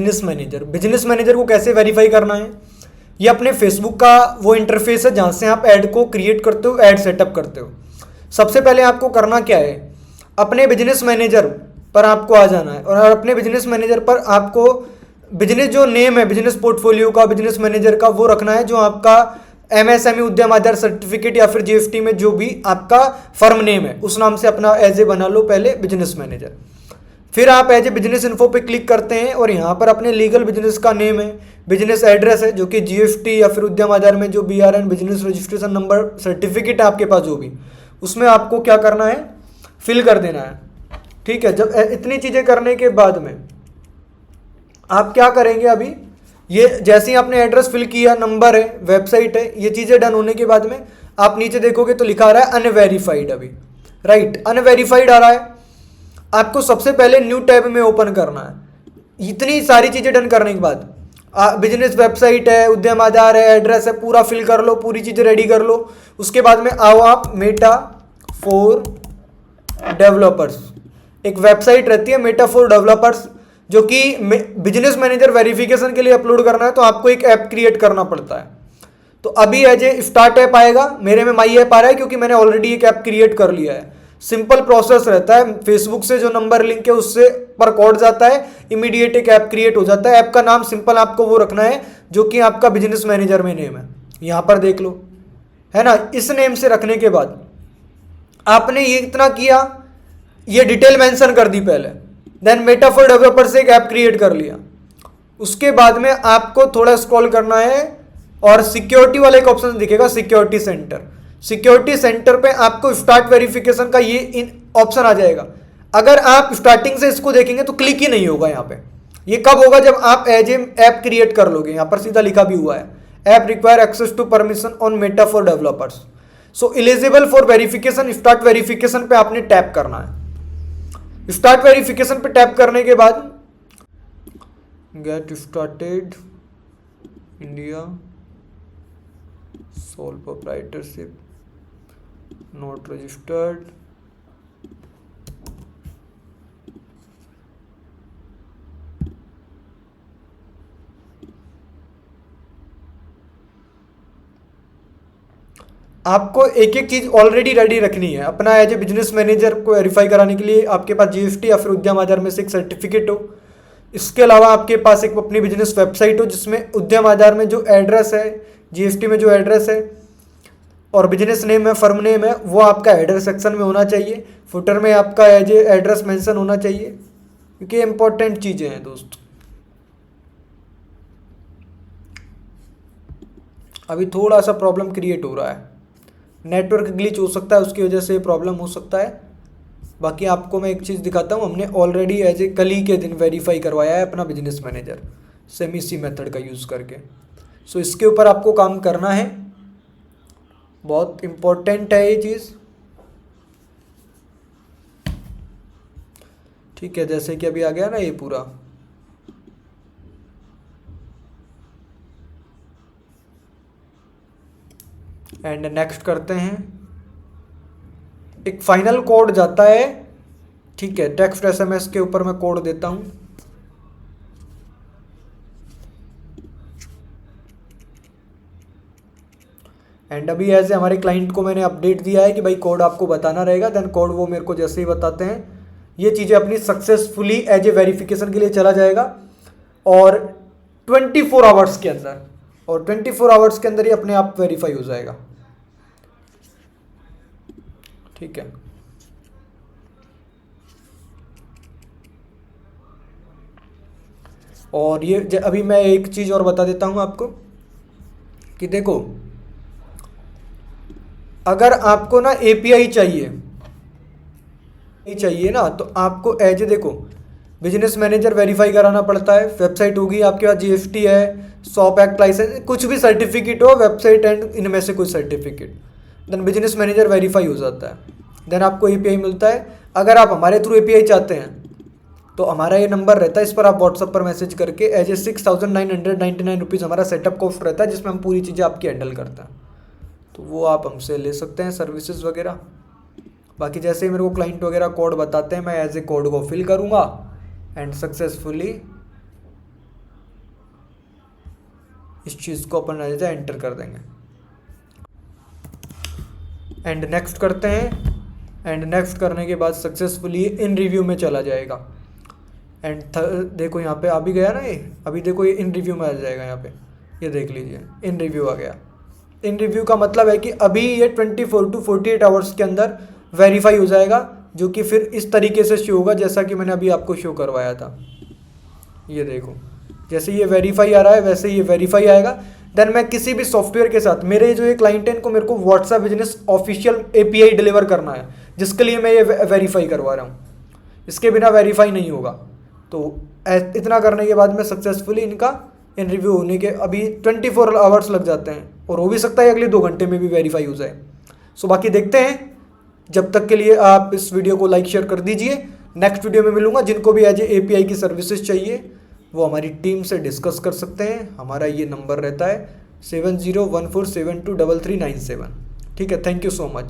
Business manager को कैसे verify करना है? ये अपने फेसबुक का वो इंटरफेस है जहाँ से आप ऐड को क्रिएट करते हो, ऐड सेटअप करते हो। सबसे पहले आपको करना क्या है, अपने बिजनेस मैनेजर पर आपको आ जाना है और अपने बिजनेस मैनेजर पर आपको बिजनेस जो नेम है बिजनेस पोर्टफोलियो का, बिजनेस मैनेजर का, वो रखना है जो आपका एमएसएमई उद्यम आधार सर्टिफिकेट या फिर जीएसटी में जो भी आपका फर्म नेम है उस नाम से अपना एज ए बना लो पहले बिजनेस मैनेजर। फिर आप एज ए बिजनेस इन्फो पे क्लिक करते हैं और यहाँ पर अपने लीगल बिजनेस का नेम है, बिजनेस एड्रेस है जो कि जीएसटी या फिर उद्यम आधार में जो बीआरएन बिजनेस रजिस्ट्रेशन नंबर सर्टिफिकेट है आपके पास जो भी, उसमें आपको क्या करना है, फिल कर देना है। ठीक है, जब इतनी चीज़ें करने के बाद में आप क्या करेंगे, अभी ये जैसे ही आपने एड्रेस फिल किया, नंबर है, वेबसाइट है, ये चीज़ें डन होने के बाद में आप नीचे देखोगे तो लिखा आ रहा है अनवेरीफाइड। अभी राइट अनवेरीफाइड आ रहा है। आपको सबसे पहले न्यू टैब में ओपन करना है। इतनी सारी चीज़ें डन करने के बाद बिजनेस वेबसाइट है, उद्यम आधार है, एड्रेस है, पूरा फिल कर लो, पूरी चीज़ें रेडी कर लो। उसके बाद में आओ आप मेटा फॉर डेवलपर्स, एक वेबसाइट रहती है मेटा फॉर डेवलपर्स जो कि बिजनेस मैनेजर वेरिफिकेशन के लिए अपलोड करना है तो आपको एक ऐप क्रिएट करना पड़ता है। तो अभी एज ए स्टार्ट ऐप आएगा, मेरे में माई ऐप आ रहा है क्योंकि मैंने ऑलरेडी एक ऐप क्रिएट कर लिया है। सिंपल प्रोसेस रहता है, फेसबुक से जो नंबर लिंक है उससे पर कोड जाता है, इमीडिएट एक ऐप क्रिएट हो जाता है। ऐप का नाम सिंपल आपको वो रखना है जो कि आपका बिजनेस मैनेजर में नेम है, यहाँ पर देख लो, है ना। इस नेम से रखने के बाद आपने ये इतना किया, ये डिटेल मेंशन कर दी पहले, देन मेटा फॉर डेवलपर से एक ऐप क्रिएट कर लिया। उसके बाद में आपको थोड़ा स्क्रॉल करना है और सिक्योरिटी वाला एक ऑप्शन दिखेगा, सिक्योरिटी सेंटर। सिक्योरिटी सेंटर पे आपको स्टार्ट वेरिफिकेशन का ये ऑप्शन आ जाएगा। अगर आप स्टार्टिंग से इसको देखेंगे तो क्लिक ही नहीं होगा यहाँ पे। ये कब होगा, जब आप एज ए ऐप क्रिएट कर लोगे। यहाँ पर सीधा लिखा भी हुआ है, app require access to permission on Meta for developers, so eligible for verification. Start verification पे आपने टैप करना है। स्टार्ट वेरिफिकेशन पे टैप करने के बाद get started India sole proprietorship not registered, आपको एक एक चीज ऑलरेडी रेडी रखनी है। अपना एज ए बिजनेस मैनेजर को वेरीफाई कराने के लिए आपके पास जीएसटी या फिर उद्यम आधार में से एक सर्टिफिकेट हो। इसके अलावा आपके पास एक अपनी बिजनेस वेबसाइट हो जिसमें उद्यम आधार में जो एड्रेस है, जीएसटी में जो एड्रेस है और बिजनेस नेम है, फर्म नेम है, वो आपका एड्रेस सेक्शन में होना चाहिए। फुटर में आपका एज ए एड्रेस मेंशन होना चाहिए क्योंकि इंपॉर्टेंट चीज़ें हैं दोस्त। अभी थोड़ा सा प्रॉब्लम क्रिएट हो रहा है, नेटवर्क ग्लिच हो सकता है, उसकी वजह से प्रॉब्लम हो सकता है। बाकी आपको मैं एक चीज़ दिखाता हूँ, हमने ऑलरेडी एज ए कल ही के दिन वेरीफाई करवाया है अपना बिजनेस मैनेजर सेम इसी मेथड का यूज़ करके। सो इसके ऊपर आपको काम करना है, बहुत इम्पोर्टेंट है ये चीज़। ठीक है, जैसे कि अभी आ गया ना ये पूरा, एंड नेक्स्ट करते हैं। एक फाइनल कोड जाता है, ठीक है, टेक्स्ट एसएमएस के ऊपर मैं कोड देता हूं। एंड अभी ऐसे हमारे क्लाइंट को मैंने अपडेट दिया है कि भाई कोड आपको बताना रहेगा, देन कोड वो मेरे को जैसे ही बताते हैं ये चीज़ें अपनी सक्सेसफुली एज ए वेरिफिकेशन के लिए चला जाएगा और 24 आवर्स के अंदर, और 24 आवर्स के अंदर ही अपने आप वेरीफाई हो जाएगा। ठीक है, और ये अभी मैं एक चीज़ और बता देता हूँ आपको कि देखो, अगर आपको ना एपीआई चाहिए ना, तो आपको एज ए देखो बिजनेस मैनेजर वेरीफाई कराना पड़ता है। वेबसाइट होगी आपके पास, जीएसटी है, शॉप एक्ट लाइसेंस, कुछ भी सर्टिफिकेट हो, वेबसाइट एंड इनमें से कुछ certificate, then business manager verify हो जाता है, देन आपको एपीआई मिलता है। अगर आप हमारे थ्रू एपीआई चाहते हैं तो हमारा ये नंबर रहता है, इस पर आप व्हाट्सअप पर मैसेज करके एज ए 6,999 रुपीज़ हमारा सेटअप कॉस्ट रहता है जिसमें हम पूरी चीज़ें आपकी हैंडल करते हैं। तो वो आप हमसे ले सकते हैं सर्विसेज वगैरह। बाकी जैसे ही मेरे को क्लाइंट वगैरह कोड बताते हैं, मैं एज ए कोड को फिल करूँगा एंड सक्सेसफुली इस चीज़ को अपन एज एंटर कर देंगे एंड नेक्स्ट करते हैं। एंड नेक्स्ट करने के बाद सक्सेसफुली इन रिव्यू में चला जाएगा। एंड देखो यहाँ पे आ भी गया ना, ये अभी देखो ये इन रिव्यू में आ जाएगा। यहाँ पे ये देख लीजिए इन रिव्यू आ गया। इन रिव्यू का मतलब है कि अभी ये 24 to 48 आवर्स के अंदर वेरीफाई हो जाएगा, जो कि फिर इस तरीके से शो होगा जैसा कि मैंने अभी आपको शो करवाया था। ये देखो जैसे ये वेरीफाई आ रहा है वैसे ये वेरीफाई आएगा। देन मैं किसी भी सॉफ्टवेयर के साथ, मेरे जो ये क्लाइंट है इनको मेरे को WhatsApp business official API deliver करना है, जिसके लिए मैं ये वेरीफाई करवा रहा हूँ। इसके बिना वेरीफाई नहीं होगा। तो इतना करने के बाद में सक्सेसफुली इनका इन रिव्यू होने के अभी 24 आवर्स लग जाते हैं, और हो भी सकता है अगले 2 घंटे में भी वेरीफाई हो जाए। सो बाकी देखते हैं। जब तक के लिए आप इस वीडियो को लाइक शेयर कर दीजिए। नेक्स्ट वीडियो में मिलूंगा। जिनको भी एज API की सर्विसेज चाहिए वो हमारी टीम से डिस्कस कर सकते हैं। हमारा ये नंबर रहता है 7014723397। ठीक है, थैंक यू सो मच।